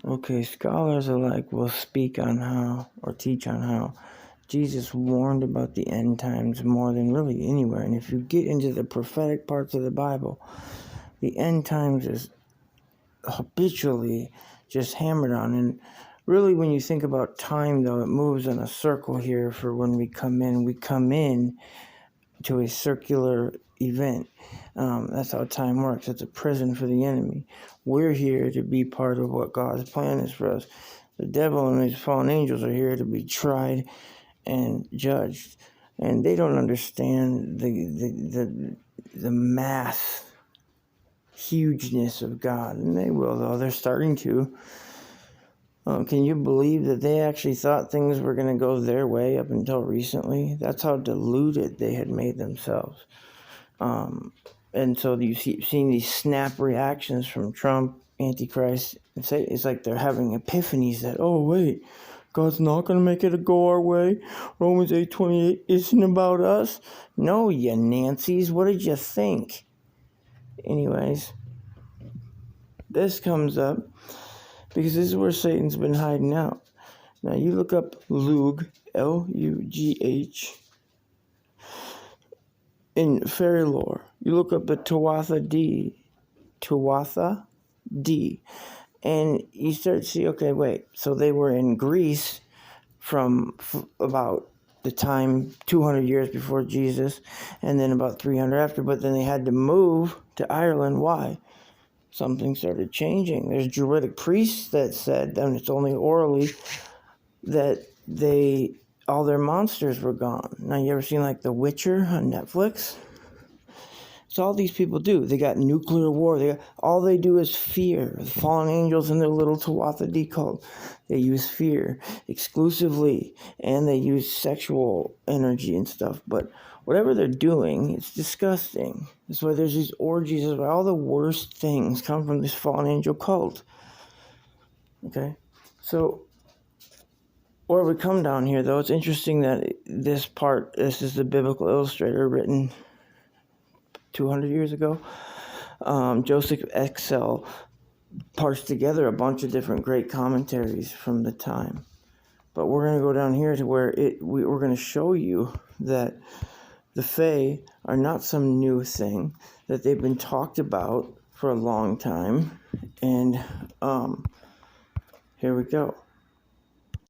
Okay, scholars alike will speak on how, or teach on how, Jesus warned about the end times more than really anywhere. And if you get into the prophetic parts of the Bible, the end times is habitually just hammered on. And really, when you think about time, though, it moves in a circle here for when we come in. We come in to a circular event. That's how time works. It's a prison for the enemy. We're here to be part of what God's plan is for us. The devil and his fallen angels are here to be tried and judged, and they don't understand the mass hugeness of God, and they will, though. They're starting to. Can you believe that they actually thought things were going to go their way up until recently? That's how deluded they had made themselves. And so you seeing these snap reactions from Trump, Antichrist, and say it's like they're having epiphanies that, oh wait, God's not going to make it go our way. Romans 8:28 isn't about us. No, you Nancy's. What did you think? Anyways, this comes up because this is where Satan's been hiding out. Now you look up Lugh, Lugh, in fairy lore. You look up the Tuatha D, and you start to see, okay, wait, so they were in Greece from about the time 200 years before Jesus, and then about 300 after, but then they had to move to Ireland. Why? Something started changing. There's Druidic priests that said, and it's only orally, that all their monsters were gone. Now, you ever seen like The Witcher on Netflix? So all these people do. They got nuclear war. All they do is fear. The fallen angels in their little Tuatha Dé cult. They use fear exclusively, and they use sexual energy and stuff. But whatever they're doing, it's disgusting. That's why there's these orgies. That's why all the worst things come from this fallen angel cult. Okay? So where we come down here, though, it's interesting that this is the Biblical Illustrator written 200 years ago. Joseph Excel parsed together a bunch of different great commentaries from the time. But we're going to go down here to where we're going to show you that the Fae are not some new thing, that they've been talked about for a long time. And here we go.